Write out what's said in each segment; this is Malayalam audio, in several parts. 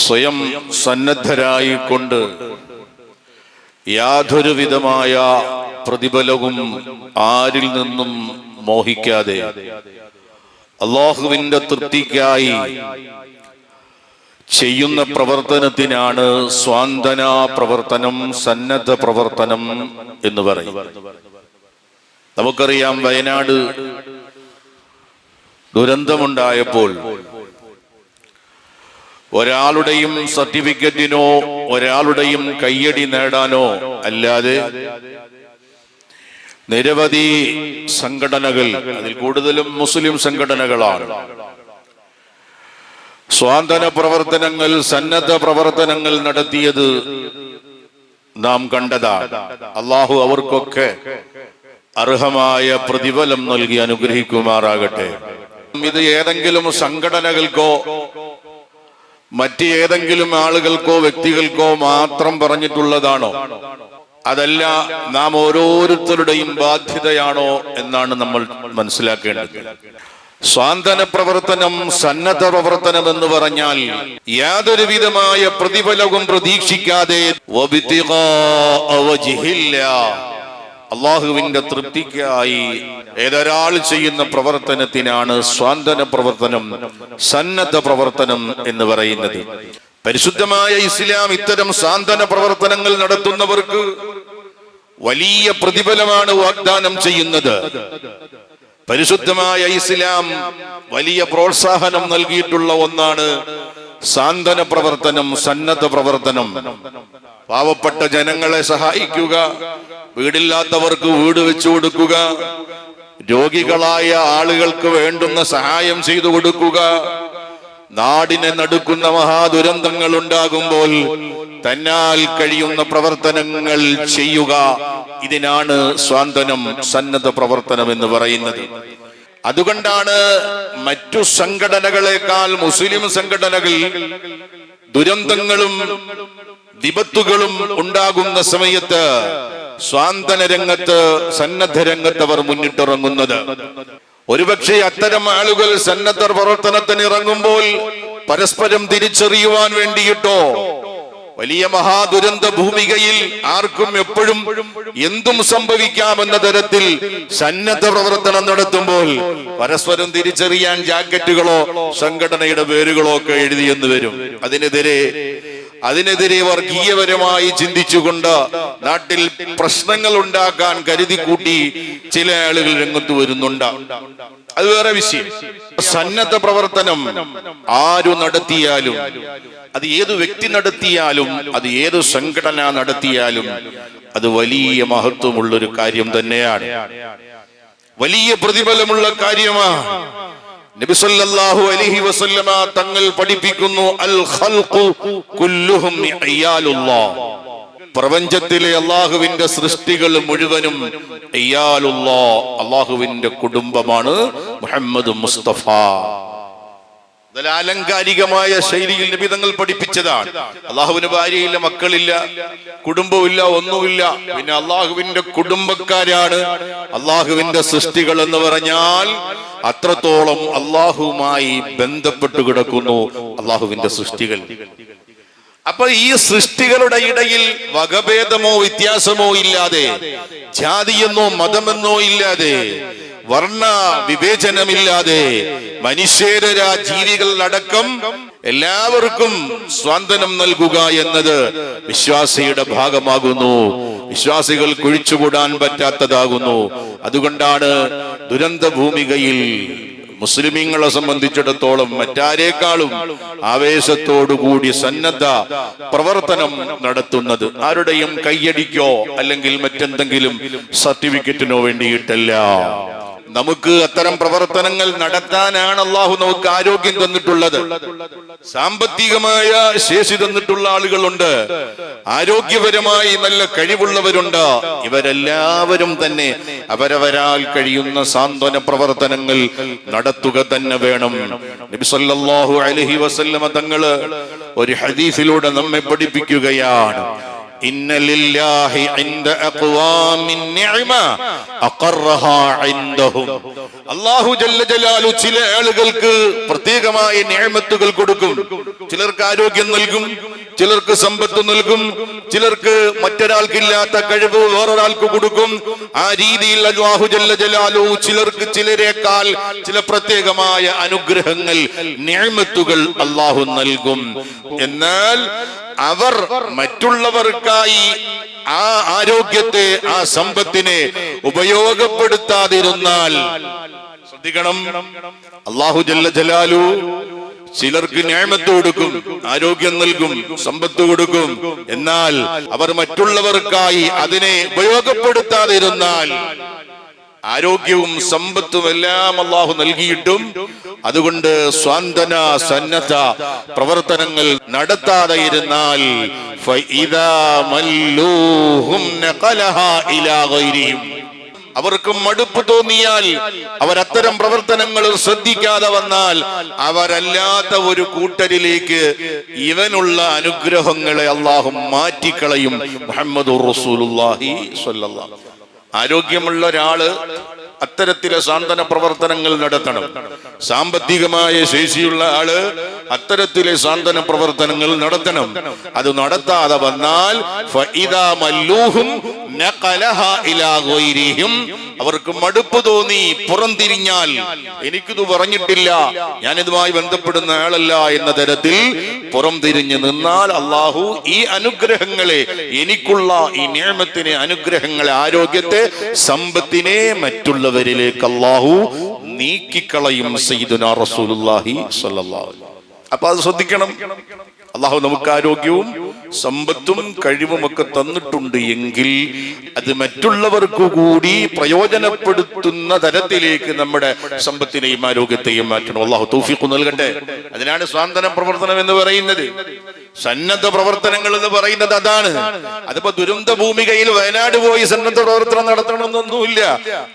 സ്വയം സന്നദ്ധരായിക്കൊണ്ട് യാതൊരുവിധമായ പ്രതിഫലവും ആരിൽ നിന്നും മോഹിക്കാതെ അല്ലാഹുവിന്റെ തൃപ്തിക്കായി ചെയ്യുന്ന പ്രവർത്തനത്തിനാണ് സ്വാന്തന പ്രവർത്തനം, സന്നദ്ധ പ്രവർത്തനം എന്ന് പറയും. നമുക്കറിയാം, വയനാട് ദുരന്തമുണ്ടായപ്പോൾ ഒരാളുടെയും സർട്ടിഫിക്കറ്റിനോ ഒരാളുടെയും കയ്യടി നേടാനോ അല്ലാതെ നിരവധി സംഘടനകൾ, അതിൽ കൂടുതലും മുസ്ലിം സംഘടനകളാണ്, സ്വാന്തന പ്രവർത്തനങ്ങൾ, സന്നദ്ധ പ്രവർത്തനങ്ങൾ നടത്തിയത് നാം കണ്ടതാണ്. അള്ളാഹു അവർക്കൊക്കെ അർഹമായ പ്രതിഫലം നൽകി അനുഗ്രഹിക്കുമാറാകട്ടെ. ഇത് ഏതെങ്കിലും സംഘടനകൾക്കോ മറ്റേതെങ്കിലും ആളുകൾക്കോ വ്യക്തികൾക്കോ മാത്രം പറഞ്ഞിട്ടുള്ളതാണോ? അതല്ല, നാം ഓരോരുത്തരുടെയും ബാധ്യതയാണോ എന്നാണ് നമ്മൾ മനസ്സിലാക്കേണ്ടത്. സ്വാന്തന പ്രവർത്തനം, സന്നദ്ധ പ്രവർത്തനം എന്ന് പറഞ്ഞാൽ യാതൊരു വിധമായ പ്രതിഫലവും പ്രതീക്ഷിക്കാതെ അള്ളാഹുവിന്റെ തൃപ്തിക്കായി ഏതൊരാൾ ചെയ്യുന്ന പ്രവർത്തനത്തിനാണ് സ്വാന്തന പ്രവർത്തനം, സന്നദ്ധ പ്രവർത്തനം എന്ന് പറയുന്നത്. പരിശുദ്ധമായ ഇസ്ലാം ഇത്തരം സാന്ത്വന പ്രവർത്തനങ്ങൾ നടത്തുന്നവർക്ക് വലിയ പ്രതിഫലമാണ് വാഗ്ദാനം ചെയ്യുന്നത്. പരിശുദ്ധമായ ഇസ്ലാം വലിയ പ്രോത്സാഹനം നൽകിയിട്ടുള്ള ഒന്നാണ് സാന്ത്വന പ്രവർത്തനം, സന്നദ്ധ പ്രവർത്തനം. പാവപ്പെട്ട ജനങ്ങളെ സഹായിക്കുക, വീടില്ലാത്തവർക്ക് വീട് വെച്ചു കൊടുക്കുക, രോഗികളായ ആളുകൾക്ക് വേണ്ടുന്ന സഹായം ചെയ്തു കൊടുക്കുക, നാടിനെ നടുക്കുന്ന മഹാദുരന്തങ്ങൾ ഉണ്ടാകുമ്പോൾ തന്നാൽ കഴിയുന്ന പ്രവർത്തനങ്ങൾ ചെയ്യുക. ഇതിനാണ് സ്വാന്തനം, സന്നദ്ധ പ്രവർത്തനം എന്ന് പറയുന്നത്. അതുകൊണ്ടാണ് മറ്റു സംഘടനകളെക്കാൾ മുസ്ലിം സംഘടനകൾ ദുരന്തങ്ങളും വിപത്തുകളും ഉണ്ടാകുന്ന സമയത്ത് സ്വാന്തന രംഗത്ത്, സന്നദ്ധ രംഗത്ത് അവർ മുന്നിട്ടിറങ്ങുന്നത്. ഒരുപക്ഷെ അത്തരം ആളുകൾ സന്നദ്ധ പ്രവർത്തനത്തിന് ഇറങ്ങുമ്പോൾ പരസ്പരം തിരിച്ചറിയുവാൻ വേണ്ടിയിട്ടോ വലിയ മഹാദുരന്ത ഭൂമികയിൽ ആർക്കും എപ്പോഴും എന്തും സംഭവിക്കാമെന്ന തരത്തിൽ സന്നദ്ധ പ്രവർത്തനം നടത്തുമ്പോൾ പരസ്പരം തിരിച്ചറിയാൻ ജാക്കറ്റുകളോ സംഘടനയുടെ പേരുകളോ ഒക്കെ എഴുതിയെന്ന് വരും. അതിനെതിരെ വർഗീയപരമായി ചിന്തിച്ചുകൊണ്ട് നാട്ടിൽ പ്രശ്നങ്ങൾ ഉണ്ടാക്കാൻ കരുതിക്കൂട്ടി ചില ആളുകൾ രംഗത്ത് വരുന്നുണ്ട്. അത് വേറെ വിഷയം. സന്നദ്ധ പ്രവർത്തനം ആരു നടത്തിയാലും, അത് ഏതു വ്യക്തി നടത്തിയാലും, അത് ഏതു സംഘടന നടത്തിയാലും അത് വലിയ മഹത്വമുള്ളൊരു കാര്യം തന്നെയാണ്, വലിയ പ്രതിഫലമുള്ള കാര്യമാണ്. നബി സല്ലല്ലാഹു അലൈഹി വസല്ലമ തങ്ങൾ പഠിപ്പിക്കുന്നു, അൽ ഖൽഖു കുല്ലുഹും ഇയാലുല്ലാഹ്. പ്രപഞ്ചത്തിലെ അള്ളാഹുവിന്റെ സൃഷ്ടികൾ മുഴുവനും ഇയാലുല്ലാഹ്, അള്ളാഹുവിന്റെ കുടുംബമാണ് മുഹമ്മദ് മുസ്തഫ. അതിൽ ആലങ്കാരികമായ ശൈലിയിൽ നബി തങ്ങൾ പഠിപ്പിച്ചതാണ്. അള്ളാഹുവിന് ഭാര്യയില്ല, മക്കളില്ല, കുടുംബമില്ല, ഒന്നുമില്ല. പിന്നെ അള്ളാഹുവിന്റെ കുടുംബക്കാരാണ് അള്ളാഹുവിന്റെ സൃഷ്ടികൾ എന്ന് പറഞ്ഞാൽ അത്രത്തോളം അള്ളാഹുവുമായി ബന്ധപ്പെട്ടു കിടക്കുന്നു അള്ളാഹുവിന്റെ സൃഷ്ടികൾ. അപ്പൊ ഈ സൃഷ്ടികളുടെ ഇടയിൽ വകഭേദമോ വ്യത്യാസമോ ഇല്ലാതെ, ജാതിയെന്നോ മതമെന്നോ ഇല്ലാതെ, വർണ്ണ വിവേചനമില്ലാതെ മനുഷ്യരാ ജീവികളടക്കം എല്ലാവർക്കും സ്വാന്തനം നൽകുക എന്നത് വിശ്വാസിയുടെ ഭാഗമാകുന്നു. വിശ്വാസികൾ കുഴിച്ചുകൂടാൻ പറ്റാത്തതാകുന്നു. അതുകൊണ്ടാണ് ദുരന്ത ഭൂമികയിൽ മുസ്ലിമീങ്ങളെ സംബന്ധിച്ചിടത്തോളം മറ്റാരേക്കാളും ആവേശത്തോടുകൂടി സന്നദ്ധ പ്രവർത്തനം നടത്തുന്നത്. ആരുടെയും കയ്യടിക്കോ അല്ലെങ്കിൽ മറ്റെന്തെങ്കിലും സർട്ടിഫിക്കറ്റിനോ വേണ്ടിയിട്ടല്ല. നമുക്ക് അത്തരം പ്രവർത്തനങ്ങൾ നടത്താനാണ് അള്ളാഹു നമുക്ക് ആരോഗ്യം തന്നിട്ടുള്ളത്. സാമ്പത്തികമായ ശേഷി തന്നിട്ടുള്ള ആളുകളുണ്ട്, ആരോഗ്യപരമായി നല്ല കഴിവുള്ളവരുണ്ട്. ഇവരെല്ലാവരും തന്നെ അവരവരാൽ കഴിയുന്ന സാന്ത്വന പ്രവർത്തനങ്ങൾ നടത്തുക തന്നെ വേണം. നബി സല്ലല്ലാഹു അലൈഹി വസല്ലമ തങ്ങള് ഒരു ഹദീസിലൂടെ നമ്മെ പഠിപ്പിക്കുകയാണ്, ഇന്ന ലില്ലാഹി ഇൻദ അഖ്വാമിൻ നിഅമ അഖറഹാ ഇൻദഹും. അല്ലാഹു ജല്ല ജലാലു ചില ആളുകൾക്ക് പ്രത്യേകമായ നിഅമത്തുകൾ കൊടുക്കും. ചിലർക്ക് ആരോഗ്യം നൽകും, ചിലർക്ക് സമ്പത്ത് നൽകും, ചിലർക്ക് മറ്റൊരാൾക്കില്ലാത്ത കഴിവ് വേറൊരാൾക്ക് കൊടുക്കും. ആ രീതിയിൽ അല്ലാഹു ജല്ല ജലാലു ചിലർക്ക് ചിലരേക്കാൾ ചില പ്രത്യേകമായ അനുഗ്രഹങ്ങൾ, നിഅമത്തുകൾ അല്ലാഹു നൽകും. എന്നാൽ അവർ മറ്റുള്ളവർക്കായി ആ ആരോഗ്യത്തെ, ആ സമ്പത്തിനെ ഉപയോഗപ്പെടുത്താതിരുന്നാൽ, ശ്രദ്ധിക്കണം, അല്ലാഹു ജല്ല ജലാലു ചിലർക്ക് നിഅമത്ത് കൊടുക്കും, ആരോഗ്യം നൽകും, സമ്പത്ത് കൊടുക്കും. എന്നാൽ അവർ മറ്റുള്ളവർക്കായി അതിനെ ഉപയോഗപ്പെടുത്താതിരുന്നാൽ, ആരോഗ്യവും സമ്പത്തും എല്ലാം അല്ലാഹു നൽകിയിട്ടും അതുകൊണ്ട് സ്വാന്തന സന്നദ്ധ പ്രവർത്തനങ്ങൾ നടത്താതെ ഇരുന്നാൽ ഫഇദാ മല്ലൂഹും നഖലഹാ ഇലാ ഗൈരിഹിം, അവർക്ക് മടുപ്പ് തോന്നിയാൽ, അവരത്തരം പ്രവർത്തനങ്ങൾ ശ്രദ്ധിക്കാതെ വന്നാൽ അവരല്ലാത്ത ഒരു കൂട്ടരിലേക്ക് ഇവനുള്ള അനുഗ്രഹങ്ങളെ അല്ലാഹു മാറ്റിക്കളയും. മുഹമ്മദുർ റസൂലുള്ളാഹി സ്വല്ലല്ലാഹു അലൈഹി വസല്ലം. ആരോഗ്യമുള്ള ഒരാള് അത്തരത്തിലെ സാന്ത്വന പ്രവർത്തനങ്ങൾ നടത്തണം. സാമ്പത്തികമായ ശേഷിയുള്ള ആള് അത്തരത്തിലെ സാന്ത്വന പ്രവർത്തനങ്ങൾ നടത്തണം. അത് നടത്താതെ വന്നാൽ ഫഇദാ മല്ലൂഹും നഖലഹാ ഇലാ ഗൈരിഹിം, അവർക്ക് മടുപ്പ് തോന്നി പുറംതിരിഞ്ഞാൽ, എനിക്കിത് പറഞ്ഞിട്ടില്ല, ഞാനിതുമായി ബന്ധപ്പെടുന്ന ആളല്ല എന്ന തരത്തിൽ പുറംതിരിഞ്ഞ് നിന്നാൽ അല്ലാഹു ഈ അനുഗ്രഹങ്ങളെ, എനിക്കുള്ള ഈ നിഅമത്തിനെ, അനുഗ്രഹങ്ങളെ, ആരോഗ്യത്തെ, സമ്പത്തിനെ മറ്റുള്ളവരിലേക്ക് അല്ലാഹു നീക്കിക്കളയും. സയ്യിദുനാ റസൂലുള്ളാഹി സ്വല്ലല്ലാഹു അലൈഹി വസല്ലം. അപ്പൊ അത് ശ്രദ്ധിക്കണം. അല്ലാഹു നമുക്ക് ആരോഗ്യവും സമ്പത്തും കഴിവും ഒക്കെ തന്നിട്ടുണ്ട് എങ്കിൽ അത് മറ്റുള്ളവർക്ക് കൂടി പ്രയോജനപ്പെടുത്തുന്ന തരത്തിലേക്ക് നമ്മുടെ സമ്പത്തിനെയും ആരോഗ്യത്തെയും മാറ്റണം. അല്ലാഹു തൗഫീഖ് നൽകട്ടെ. അതിനാണ് സ്വാന്തന പ്രവർത്തനം എന്ന് പറയുന്നത്, സന്നദ്ധ പ്രവർത്തനങ്ങൾ എന്ന് പറയുന്നത് അതാണ്. അതിപ്പോ ദുരന്ത ഭൂമികയിൽ വയനാട് പോയി സന്നദ്ധ പ്രവർത്തനം നടത്തണമെന്നൊന്നുമില്ല.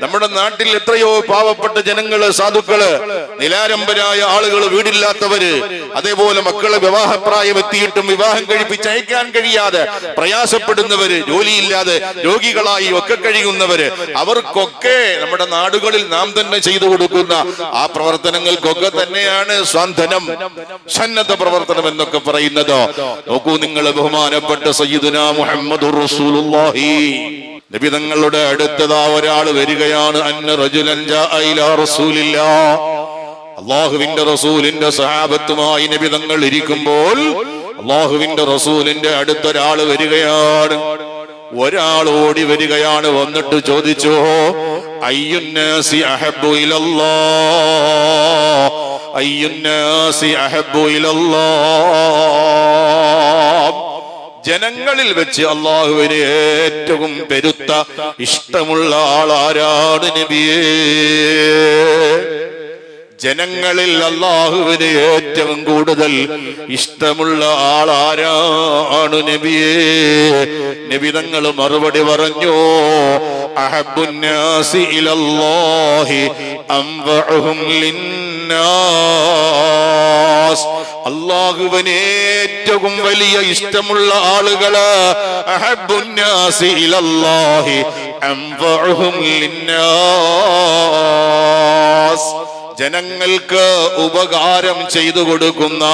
നമ്മുടെ നാട്ടിൽ എത്രയോ പാവപ്പെട്ട ജനങ്ങള്, സാധുക്കള്, നിലാരംബരായ ആളുകൾ, വീടില്ലാത്തവര്, അതേപോലെ മക്കളെ വിവാഹപ്രായം എത്തിയിട്ടും വിവാഹം കഴിപ്പിച്ച് അയക്കാൻ കഴിയാതെ പ്രയാസപ്പെടുന്നവര്, ജോലിയില്ലാതെ രോഗികളായി ഒക്കെ കഴിയുന്നവര്, അവർക്കൊക്കെ നമ്മുടെ നാടുകളിൽ നാം തന്നെ ചെയ്തു കൊടുക്കുന്ന ആ പ്രവർത്തനങ്ങൾക്കൊക്കെ തന്നെയാണ് സ്വാന്തനം, സന്നദ്ധ പ്രവർത്തനം എന്നൊക്കെ പറയുന്നത്. നോക്കൂ നിങ്ങൾ, ബഹുമാനപ്പെട്ട സയ്യിദുനാ മുഹമ്മദുർ റസൂലുള്ളാഹി നബി തങ്ങളുടെ അടുത്തതാ ഒരാൾ വരികയാണ്. അന്ന റജുലൻ ജാഅ ഇലാ റസൂലില്ലാഹ്, അല്ലാഹുവിന്റെ റസൂലിന്റെ സഹാബത്തുമായി നബി തങ്ങൾ ഇരിക്കുമ്പോൾ അല്ലാഹുവിന്റെ റസൂലിന്റെ അടുത്തൊരാൾ വരികയാണ്. ഒരാൾ ഓടി വരികയാണ്. വന്നിട്ട് ചോദിച്ചു, അയ്യുന്നാസി അഹബ്ബു ഇലല്ലാഹ്, അയ്യുന്നാസി അഹബ്ബു ഇലല്ലാഹ്, ജനങ്ങളിൽ വെച്ച് അല്ലാഹുവിന് ഏറ്റവും പെരുത്ത ഇഷ്ടമുള്ള ആളാരാണ് നബിയേ? ജനങ്ങളിൽ അല്ലാഹുവിന് ഏറ്റവും കൂടുതൽ ഇഷ്ടമുള്ള ആളാരാണ് നബിയേ? നബി തങ്ങൾ മറുപടി പറഞ്ഞു, അഹബ്ബുന്നാസി ഇലല്ലാഹി അൻഫഉഹും ലിന്നാസ്, അല്ലാഹുവിന് ഏറ്റവും വലിയ ഇഷ്ടമുള്ള ആളുകള് അഹബ്ബുന്നാസി ഇലല്ലാഹി അൻഫഉഹും ലിന്നാസ്, ജനങ്ങൾക്ക് ഉപകാരം ചെയ്തു കൊടുക്കുന്ന,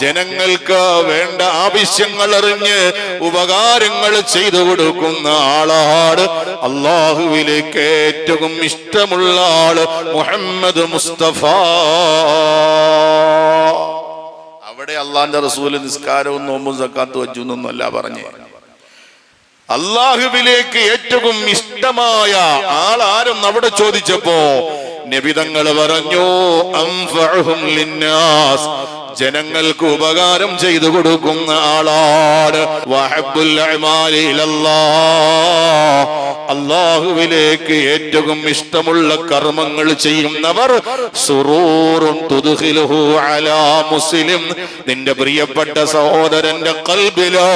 ജനങ്ങൾക്ക് വേണ്ട ആവശ്യങ്ങൾ അറിഞ്ഞ് ഉപകാരങ്ങൾ ചെയ്തു കൊടുക്കുന്ന ആളാണ് അല്ലാഹുവിലേക്ക് ഏറ്റവും ഇഷ്ടമുള്ള ആള് മുഹമ്മദ് മുസ്തഫ. അവിടെ അള്ളാന്റെ റസൂല് നിസ്കാരവും നോമ്പും സക്കാത്തും ഹജ്ജും എന്നല്ല പറഞ്ഞേ. അല്ലാഹുവിലേക്ക് ഏറ്റവും ഇഷ്ടമായ ആളാരും അവിടെ ചോദിച്ചപ്പോ നബി തങ്ങൾ പറഞ്ഞു, അൻഫഉഹും ലിന്നാസ്, ജനങ്ങൾക്ക് ഉപകാരം ചെയ്തു കൊടുക്കുന്ന ആളാണ്. വഹബ്ബുൽ അഅമാലി ഇലല്ലാഹ്, അല്ലാഹുവിലേക്ക് ഏറ്റവും ഇഷ്ടമുള്ള കർമ്മങ്ങൾ ചെയ്യുന്നവർ സുറൂറുൻ തുദ്ഖിലുഹു അലാ മുസ്ലിം, നിന്റെ പ്രിയപ്പെട്ട സഹോദരന്റെ ഖൽബിലോ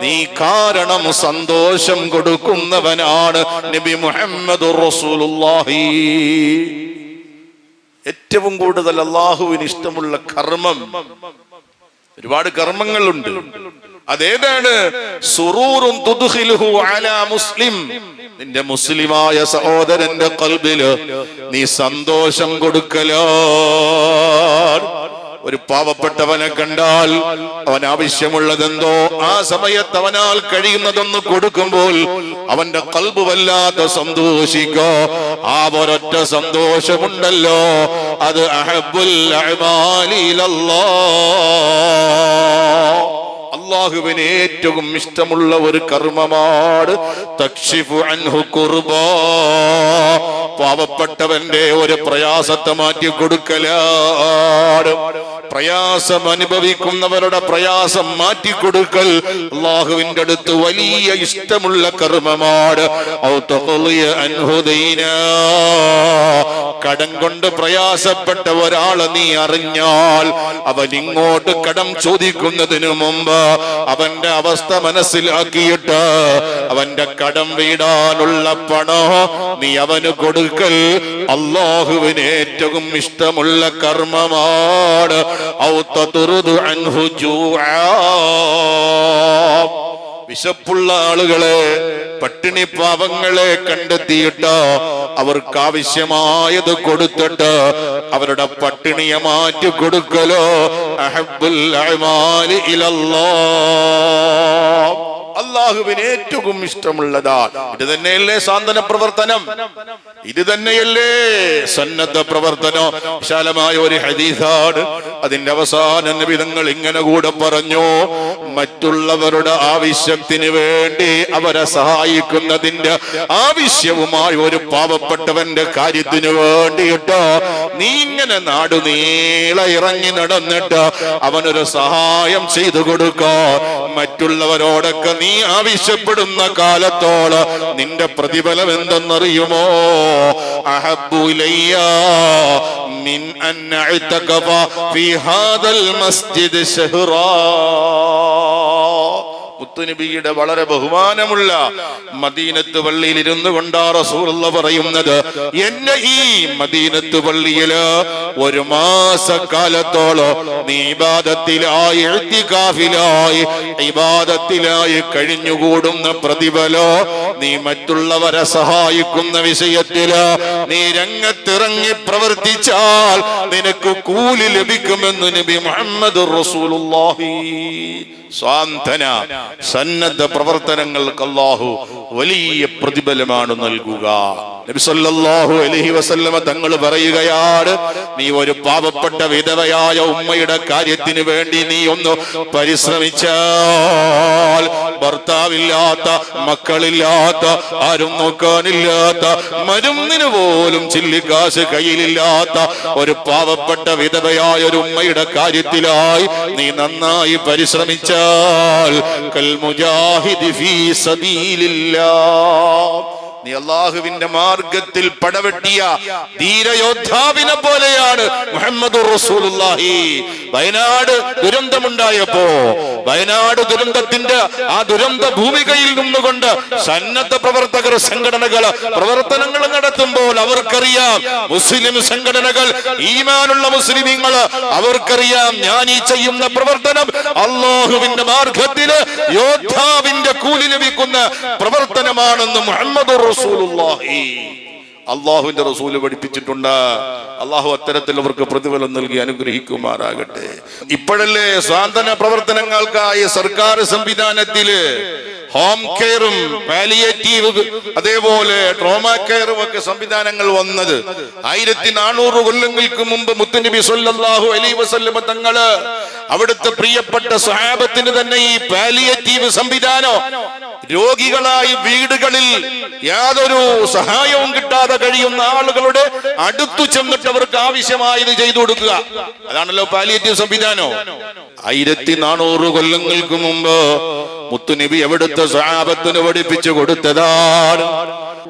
നീ കാരണം സന്തോഷം കൊടുക്കുന്നവനാണ് നബി മുഹമ്മദുർ റസൂലുള്ളാഹി. ഏറ്റവും കൂടുതൽ അല്ലാഹുവിന് ഇഷ്ടമുള്ള കർമ്മം, ഒരുപാട് കർമ്മങ്ങളുണ്ട്, അതേതാണ്? സുറൂറുൻ തുദ്ഖിലുഹു അലാ മുസ്ലിം. നിന്റെ മുസ്ലിമായ സഹോദരന്റെ ഖൽബില് നീ സന്തോഷം കൊടുക്കലാണ്. ഒരു പാവപ്പെട്ടവനെ കണ്ടാൽ അവൻ ആവശ്യമുള്ളതെന്തോ ആ സമയത്ത് അവനാൽ കഴിയുന്നതൊന്ന് കൊടുക്കുമ്പോൾ അവന്റെ ഖൽബ് വല്ലാതെ സന്തോഷിക്കോ. ആ ഒരൊറ്റ സന്തോഷമുണ്ടല്ലോ, അത് അഹബ്ബുൽ അഅ്മാലി ഇലല്ലാഹ്, അല്ലാഹുവിന് ഏറ്റവും ഇഷ്ടമുള്ള ഒരു കർമ്മമാണ്. തക്ഷിഫു അൻഹു ഖുർബാ, പാവപ്പെട്ടവന്റെ ഒരു പ്രയാസത്തെ മാറ്റി കൊടുക്കലാണ്. പ്രയാസം അനുഭവിക്കുന്നവരുടെ പ്രയാസം മാറ്റിക്കൊടുക്കൽ അല്ലാഹുവിന്റെ അടുത്ത് വലിയ ഇഷ്ടമുള്ള കർമ്മമാണ്. ഔ തഖ്ലിയ അൻഹു ദൈനാ, കടം കൊണ്ട് പ്രയാസപ്പെട്ട ഒരാളെ നീ അറിഞ്ഞാൽ അവൻ ഇങ്ങോട്ട് കടം ചോദിക്കുന്നതിനു മുമ്പ് അവന്റെ അവസ്ഥ മനസ്സിലാക്കിയിട്ട് അവന്റെ കടം വീടാനുള്ള പണം നീ അവന് കൊടുക്കൽ അല്ലാഹുവിന് ഏറ്റവും ഇഷ്ടമുള്ള കർമ്മമാണ്. ഔ തതുറുദു അൻഹു ജൂആ, വിശപ്പുള്ള ആളുകളെ, പട്ടിണി പാവങ്ങളെ കണ്ടെത്തിയിട്ട് അവർക്ക് ആവശ്യമായത് കൊടുത്തിട്ട് അവരുടെ പട്ടിണിയെ മാറ്റി കൊടുക്കലോ അഹബ്ബുൽ അഅ്മാലി ഇലല്ലാഹ്, അല്ലാഹുവിന് ഏറ്റവും ഇഷ്ടമുള്ളതാണ്. ഇത് തന്നെയല്ലേ സാന്ത്വന പ്രവർത്തനം? ഇത് തന്നെയല്ലേ സന്നദ്ധ പ്രവർത്തനം? വിശാലമായ ഒരു ഹദീസാണ്. അതിന്റെ അവസാന നിബിധങ്ങൾ ഇങ്ങനെ കൂടെ പറഞ്ഞു, മറ്റുള്ളവരുടെ ആവശ്യത്തിന് വേണ്ടി അവരെ സഹായിക്കുന്നതിന്റെ ആവശ്യവുമായി ഒരു പാവപ്പെട്ടവന്റെ കാര്യത്തിന് വേണ്ടിയിട്ട് നീ ഇങ്ങനെ നാടുനീളെ ഇറങ്ങി നടന്നിട്ട് അവനൊരു സഹായം ചെയ്തു കൊടുക്കോ. മറ്റുള്ളവരോടൊക്കെ നീ ആവശ്യപ്പെടുന്ന കാലത്തോളം നിന്റെ പ്രതിഫലം എന്തെന്നറിയുമോ? അഹബ്ബു ഇലയ്യ മിൻ അൻ അഅ്തഖഫ ഫീ ഹാദൽ മസ്ജിദ് ശഹ്റാ. മുത്തുനബിയുടെ വളരെ ബഹുമാനമുള്ള മദീനത്ത് പള്ളിയിൽ ഇരുന്നു കൊണ്ടാ റസൂലുള്ളാഹി പറയുന്നത്, എന്നെ ഈ മദീനത്ത് പള്ളിയില് ഒരു മാസക്കാലത്തോളം നീ ഇബാദത്തിലായി, ഇഅ്തികാഫിലായി, ഇബാദത്തിലായി കഴിഞ്ഞുകൂടുന്ന പ്രതിഫലോ നീ മറ്റുള്ളവരെ സഹായിക്കുന്ന വിഷയത്തില് നീ രംഗത്തിറങ്ങി പ്രവർത്തിച്ചാൽ നിനക്ക് കൂലി ലഭിക്കുമെന്ന് നബി മുഹമ്മദ് റസൂലുള്ളാഹി. സാന്ത്വന സന്നദ്ധ പ്രവർത്തനങ്ങൾക്ക് അല്ലാഹു വലിയ പ്രതിഫലമാണ് നൽകുക. നബി സല്ലല്ലാഹു അലൈഹി വസല്ലമ തങ്ങൾ പറയുകയാണ്, നീ ഒരു പാവപ്പെട്ട വിധവയായ ഉമ്മയുടെ കാര്യത്തിന് വേണ്ടി നീ ഒന്ന് പരിശ്രമിച്ചാൽ, ഭർത്താവില്ലാത്ത, മക്കളില്ലാത്ത, ആരും നോക്കാനില്ലാത്ത, മരുന്നിന് പോലും ചില്ലിക്കാശ് കയ്യിലില്ലാത്ത ഒരു പാവപ്പെട്ട വിധവയായ ഒരു ഉമ്മയുടെ കാര്യത്തിലായി നീ നന്നായി പരിശ്രമിച്ചാൽ കൽ മുജാഹിദി ഫീ സബീലില്ലാഹ്, നീ അല്ലാഹുവിന്റെ മാർഗത്തിൽ പടവെട്ടിയ ധീരയോദ്ധാവിനെ പോലെയാണ് മുഹമ്മദുർ റസൂലുള്ളാഹി. വയനാട് ദുരന്തമുണ്ടായപ്പോ വയനാട് ദുരന്തത്തിന്റെ ആ ദുരന്ത ഭൂമികയിൽ നിന്നുകൊണ്ട് സന്നദ്ധ പ്രവർത്തകർ, സംഘടനകൾ പ്രവർത്തനങ്ങൾ നടത്തുമ്പോൾ അവർക്കറിയാം, മുസ്ലിം സംഘടനകൾ, ഈമാനുള്ള മുസ്ലിമീങ്ങൾ അവർക്കറിയാം, ഞാൻ ഈ ചെയ്യുന്ന പ്രവർത്തനം അല്ലാഹുവിന്റെ മാർഗത്തില് യോദ്ധാവിന്റെ കൂലി ലഭിക്കുന്ന പ്രവർത്തനമാണെന്ന് മുഹമ്മദുർ റസൂലുള്ളാഹി, അള്ളാഹുവിന്റെ റസൂല് പഠിപ്പിച്ചിട്ടുണ്ട്. അള്ളാഹു അത്തരത്തിൽ അവർക്ക് പ്രതിഫലം നൽകി അനുഗ്രഹിക്കുമാറാകട്ടെ. ഇപ്പോഴല്ലേ സാന്ത്വന പ്രവർത്തനങ്ങൾക്കായി സർക്കാർ സംവിധാനത്തില് ഹോം കെയറും പാലിയേറ്റീവ് അതേപോലെ ട്രോമ കെയറും ഒക്കെ സംവിധാനങ്ങൾ വന്നത്. 1400 കൊല്ലങ്ങൾക്ക് മുമ്പ് മുത്തുനബി സല്ലല്ലാഹു അലൈഹി വസല്ലം തങ്ങള് അവിടുത്തെ പ്രിയപ്പെട്ട സ്വഹാബത്തിന് തന്നെ ഈ പാലിയേറ്റീവ് സംവിധാനം, രോഗികളായി വീടുകളിൽ യാതൊരു സഹായവും കിട്ടാതെ കഴിയുന്ന ആളുകളുടെ അടുത്തു ചെന്നിട്ട് അവർക്ക് ആവശ്യമായത് ചെയ്തു കൊടുക്കുക, അതാണല്ലോ പാലിയേറ്റീവ് സംവിധാനം. 1400 കൊല്ലങ്ങൾക്ക് മുമ്പ് മുത്തുനബി അവിടുത്തെ സ്വഹാബത്തിന് പഠിപ്പിച്ചു കൊടുത്തതാണ്.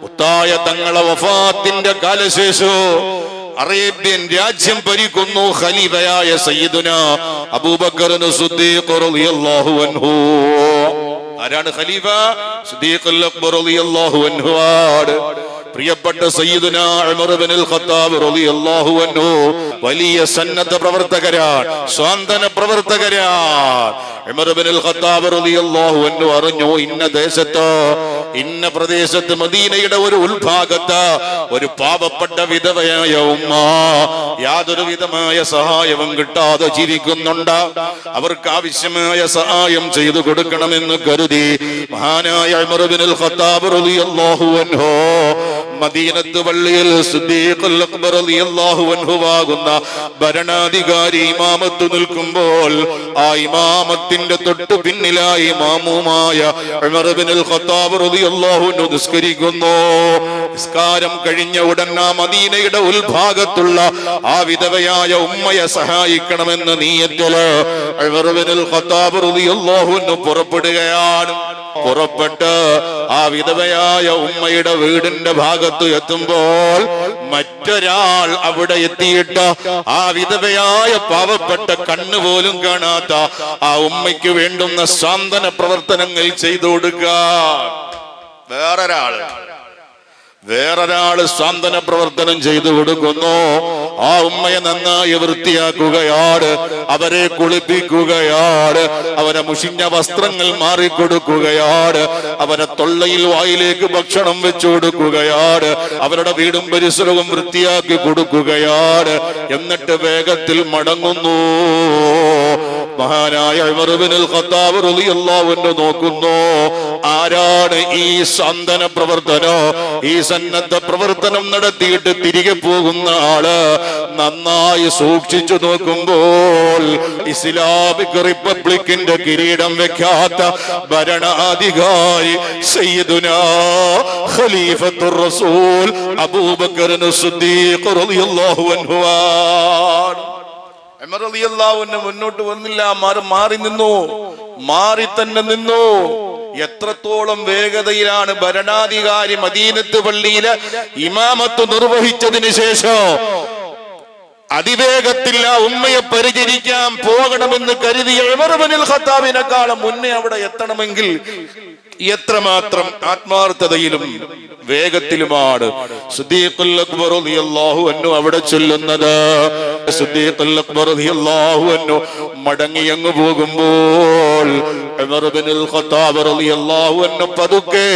മുത്തായ തങ്ങളെ വഫാത്തിന്റെ കാലശേഷം അറേബ്യൻ രാജ്യം ഭരിക്കുന്നു ഖലീഫയായ സയ്യിദുനാ അബൂബക്കർ സിദ്ദീഖ് റളിയല്ലാഹു അൻഹു. ആരാണ് ഖലീഫ? സിദ്ദീഖുൽ അക്ബർ റളിയല്ലാഹു അൻഹു. പ്രിയപ്പെട്ട സയ്യിദുനാ ഉമർ ഇബ്നുൽ ഖത്താബ് റളിയല്ലാഹു അൻഹു വലിയ സന്നദ്ധ പ്രവർത്തകരാണ്, സ്വാന്തന പ്രവർത്തകരാണ്. ഉമർ ഇബ്നുൽ ഖത്താബ് റളിയല്ലാഹു അൻഹു അറിഞ്ഞു, ഇന്ന ദേശത്ത്, ഇന്ന പ്രദേശത്ത്, മദീനയുടെ ഒരു ഉൾഭാഗത്ത് ഒരു പാവപ്പെട്ട വിധവയായ ഉമ്മ യാതൊരു വിധമായ സഹായവും കിട്ടാതെ ജീവിക്കുന്നുണ്ട്. അവർക്ക് ആവശ്യമായ സഹായം ചെയ്തു കൊടുക്കണമെന്ന് കരുതി മഹാനായ ഉമർ ഇബ്നുൽ ഖത്താബ് റളിയല്ലാഹു അൻഹു മദീനത്ത് പള്ളിയിൽ സിദ്ദീഖുൽ അക്ബർ റളിയല്ലാഹു അൻഹു ആകുന്ന ഭരണാധികാരി ഇമാമത്ത് നിൽക്കുമ്പോൾ ആ ഇമാമത്തിന്റെ തൊട്ടു പിന്നിലായി മാമൂമായ ഉമർ ഇബ്നുൽ ഖത്താബ് റളിയല്ലാഹു അൻഹു നിസ്കരിക്കുന്നു. നിസ്കാരം കഴിഞ്ഞ ഉടൻ ആ മദീനയുടെ ഉൾഭാഗത്തുള്ള ആ വിധവയായ ഉമ്മയെ സഹായിക്കണമെന്ന നിയ്യത്തില് ഉമർ ഇബ്നുൽ ഖത്താബ് റളിയല്ലാഹു അൻഹു പുറപ്പെടുകയാണ്. പുറപ്പെട്ട് ആ വിധവയായ ഉമ്മയുടെ വീടിന്റെ ഭാഗത്ത് എത്തുമ്പോൾ മറ്റൊരാൾ അവിടെ എത്തിയിട്ട് ആ വിധവയായ പാവപ്പെട്ട കണ്ണുപോലും കാണാത്ത ആ ഉമ്മയ്ക്ക് വേണ്ടുന്ന സാന്ത്വന പ്രവർത്തനങ്ങൾ ചെയ്തു കൊടുക്കുക. വേറൊരാള് സാന്ത്വന പ്രവർത്തനം ചെയ്തു കൊടുക്കുന്നു. ആ ഉമ്മയെ നന്നായി വൃത്തിയാക്കുകയാണ്, അവരെ കുളിപ്പിക്കുകയാണ്, അവരെ മുഷിഞ്ഞ വസ്ത്രങ്ങൾ മാറിക്കൊടുക്കുകയാണ്, അവരെ തൊള്ളയിൽ വായിലേക്ക് ഭക്ഷണം വെച്ചു കൊടുക്കുകയാണ്, അവരുടെ വീടും പരിസരവും വൃത്തിയാക്കി കൊടുക്കുകയാണ്. എന്നിട്ട് വേഗത്തിൽ മടങ്ങുന്നു. മഹാനായ ഉമർ ഇബ്നുൽ ഖത്താബ് റളിയല്ലാഹു അൻഹു നോക്കുന്നു, ആരാണ് ഈ സാന്ത്വന പ്രവർത്തനം, ഈ സന്നദ്ധ പ്രവർത്തനം നടത്തിയിട്ട് തിരികെ പോകുന്ന ആള്? നന്നായി സൂക്ഷിച്ചു നോക്കുമ്പോൾ ഇസ്ലാമിക് റിപ്പബ്ലിക്കിന്റെ കിരീടം വെക്കാത്ത ഭരണാധികാരി സയ്യിദുനാ ഖലീഫത്തുർ റസൂൽ അബൂബക്കർ സിദ്ദീഖ് റളിയല്ലാഹു അൻഹു. ഉമർ റളിയല്ലാഹു അൻഹു മുന്നോട്ട് വന്നില്ല, മാറി നിന്നു, മാറി തന്നെ നിന്നു. എത്രത്തോളം വേഗതയിലാണ് ഭരണാധികാരി മദീനത്ത് പള്ളിയിലെ ഇമാമത്ത് നിർവഹിച്ചതിന് ശേഷം അതിവേഗത്തിൽ ആ ഉമ്മയെ പരിചരിക്കാൻ പോകണമെന്ന് കരുതിയ ഉമർ ഇബ്നുൽ ഖത്താബിനെക്കാളും മുന്നേ അവിടെ എത്തണമെങ്കിൽ എത്രമാത്രം ആത്മാർത്ഥതയിലും വേഗത്തിലുമാണ് സിദ്ദീഖുൽ അക്ബർ റളിയല്ലാഹു അൻഹു അവിടെ ചൊല്ലുന്നത്. സിദ്ദീഖുൽ അക്ബർ റളിയല്ലാഹു അൻഹു മടങ്ങി അങ്ങ് പോകുമ്പോൾ ഉമർ ഇബ്നുൽ ഖത്താബ് റളിയല്ലാഹു അൻഹു പതുക്കെ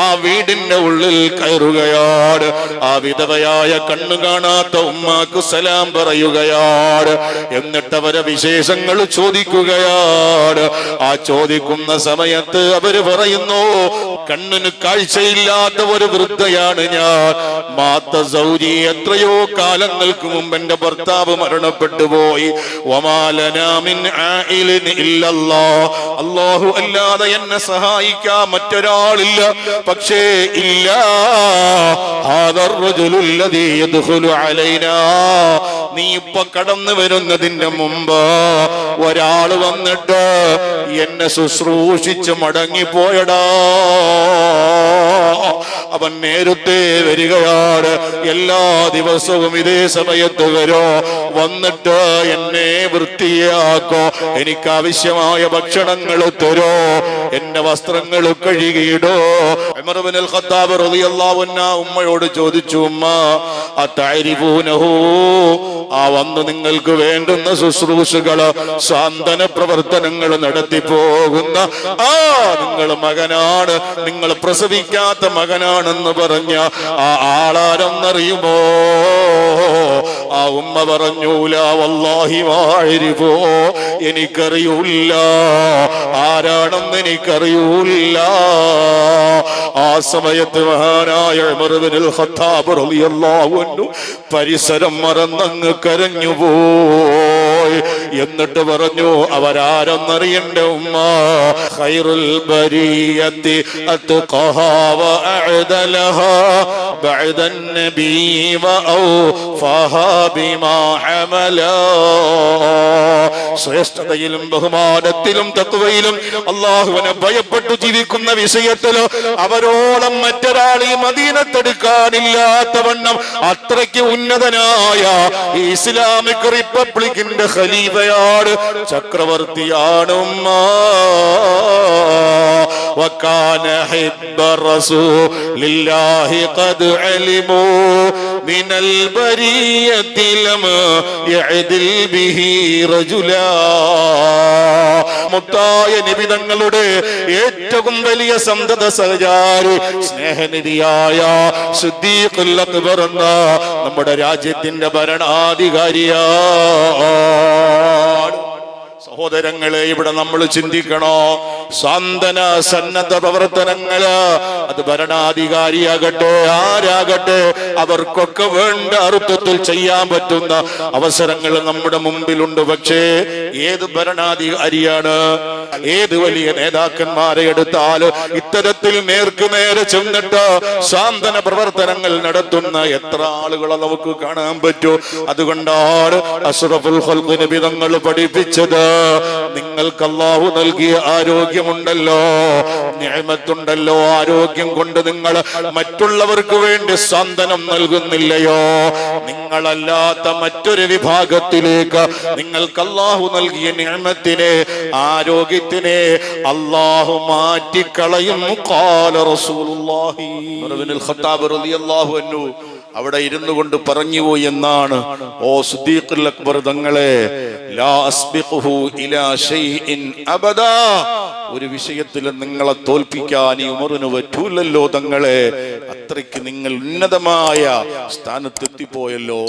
ആ വീടിന്റെ ഉള്ളിൽ കയറുകയാണ്. ആ വിധവയായ കണ്ണു കാണാത്ത ഉമ്മാക്ക് സലാം പറയുകയാണ്. എന്നിട്ട് അവരെ വിശേഷങ്ങൾ ചോദിക്കുകയാണ്. ആ ചോദിക്കുന്ന സമയത്ത് അവര് പറയുന്നു, കണ്ണിന് കാഴ്ചയില്ലാത്ത ഒരു വൃദ്ധയാണ് ഞാൻ. മാത്ത സൗജി, എത്രയോ കാലങ്ങൾക്ക് മുമ്പ് എന്റെ ഭർത്താവ് മരണപ്പെട്ടു പോയി. വമാലനാ മിൻ ആയിലിൻ ഇല്ലല്ലാഹ്, അല്ലാഹു അല്ലാതെ എന്നെ സഹായിക്കാൻ മറ്റൊരാളില്ല. പക്ഷേ ഇല്ല ഹാദർ റജുലുൽ ലദീ യദ്ഖുലു അലൈനാ, നീ ഇപ്പൊ കടന്നു വരുന്നതിന്റെ മുമ്പ് ഒരാള് വന്നിട്ട് എന്നെ ശുശ്രൂഷിച്ച് മടങ്ങിപ്പോയടാ. അവൻ നേരത്തെ വരികയാണ്, എല്ലാ ദിവസവും ഇതേ സമയത്ത് വരോ, വന്നിട്ട് എന്നെ വൃത്തിയാക്കോ, എനിക്ക് ആവശ്യമായ ഭക്ഷണങ്ങൾ തരോ, എന്റെ വസ്ത്രങ്ങൾ കഴുകിയിടോ. ഉമർ ഇബ്നുൽ ഖത്താബ് റളിയല്ലാഹു അൻഹു ഉമ്മയോട് ചോദിച്ചു, ഉമ്മ അതഅരിഫൂനഹു, ആ വന്ന് നിങ്ങൾക്ക് വേണ്ടുന്ന ശുശ്രൂഷകള് സാന്ത്വന പ്രവർത്തനങ്ങൾ നടത്തി പോകുന്ന ആ നിങ്ങൾ മകനാണ്, നിങ്ങൾ പ്രസവിക്കാത്ത മകനാണെന്ന് പറഞ്ഞ ആ ആളാരെന്നറിയുമോ? ആ ഉമ്മ പറഞ്ഞു, ലാ വല്ലാഹി മാഅരിഫു, എനിക്കറിയൂല്ല, ആരാണെന്ന് എനിക്കറിയൂല്ല. ആ സമയത്ത് മഹാനായ ഉമർ ഇബ്നുൽ ഖത്താബ് റളിയല്ലാഹു അൻഹു പരിസരം മറന്നങ്ങ് കരഞ്ഞുപോയി. എന്നിട്ട് പറഞ്ഞു, അവരാരെന്നറിയണ്ട ഉമ്മ? ഖൈറുൽ ബരിയത്തി അത്ഖഹാ വഅഅദലഹാ ബഅദൻ നബി വഔഫഹാ ബിമാ ഹമലാ. ശ്രേഷ്ഠതയിലും ബഹുമാനത്തിലും തഖ്വയിലും അല്ലാഹുവിനെ ഭയപ്പെട്ടു ജീവിക്കുന്ന വിഷയത്തിലോ അവരോളം മറ്റൊരാൾ ഈ മദീനത്തെടുക്കാനില്ലാത്തവണ്ണം അത്രയ്ക്ക് ഉന്നതനായ ഇസ്ലാമിക് റിപ്പബ്ലിക്കിന്റെ ഖലീഫയാണ്, ചക്രവർത്തിയാണ് ഉമ്മ. أن حب رسول الله قد علموا من البرية لم يعدل به رجلا. മുത്തായ നബി തങ്ങളുടെ ഏറ്റവും വലിയ സന്തത സഹചാരി സ്നേഹനിധിയായ സിദ്ദീഖുൽ അക്ബർ എന്ന നമ്മുടെ രാജ്യത്തിന്റെ ഭരണാധികാരിയാണ്. സഹോദരങ്ങളെ, ഇവിടെ നമ്മൾ ചിന്തിക്കണോ? സാന്ത്വന സന്നദ്ധ പ്രവർത്തനങ്ങള് അത് ഭരണാധികാരിയാകട്ടെ ആരാകട്ടെ അവർക്കൊക്കെ വേണ്ട അർത്ഥത്തിൽ ചെയ്യാൻ പറ്റുന്ന അവസരങ്ങൾ നമ്മുടെ മുമ്പിലുണ്ട്. പക്ഷേ ഏത് ഭരണാധികാരിയാണ്, ഏത് വലിയ നേതാക്കന്മാരെ എടുത്താൽ ഇത്തരത്തിൽ നേർക്കുനേരെ ചെന്നിട്ട് സാന്ത്വന പ്രവർത്തനങ്ങൾ നടത്തുന്ന എത്ര ആളുകളെ നമുക്ക് കാണാൻ പറ്റും? അതുകൊണ്ടാണ് അഷ്റഫുൽ ഖൽഖ് നബി തങ്ങൾ പഠിപ്പിച്ചത്, നിങ്ങൾക്ക് അല്ലാഹു നൽകിയ ആരോഗ്യമുണ്ടല്ലോ, നിഅമത്തുണ്ടല്ലോ, ആരോഗ്യം കൊണ്ട് നിങ്ങൾ മറ്റുള്ളവർക്ക് വേണ്ടി സാന്ത്വനം നൽകുന്നില്ലയോ? നിങ്ങളല്ലാത്ത മറ്റൊരു വിഭാഗത്തിലേക്ക് നിങ്ങൾക്ക് അല്ലാഹു നൽകിയ നിഅമത്തിനെ, ആരോഗ്യത്തിനെ അല്ലാഹു മാറ്റിക്കളയും. ഖാല റസൂലുള്ളാഹി ഇബ്നുൽ ഖത്താബ് റളിയല്ലാഹു അൻഹു അവിടെ ഇരുന്നു കൊണ്ട് പറഞ്ഞു എന്നാണ്, ഓ സിദ്ദീഖുൽ അക്ബർ തങ്ങളെ, ലാ അസ്ബിഖുഹു ഇലാ ശൈഇൻ അബദാ, ഒരു വിഷയത്തിൽ നിങ്ങളെ തോൽപ്പിക്കാൻ ഈ ഉമറിന് പറ്റൂലല്ലോ തങ്ങളെ, അത്രയ്ക്ക് നിങ്ങൾ ഉന്നതമായ സ്ഥാനത്തെത്തിപ്പോയല്ലോ.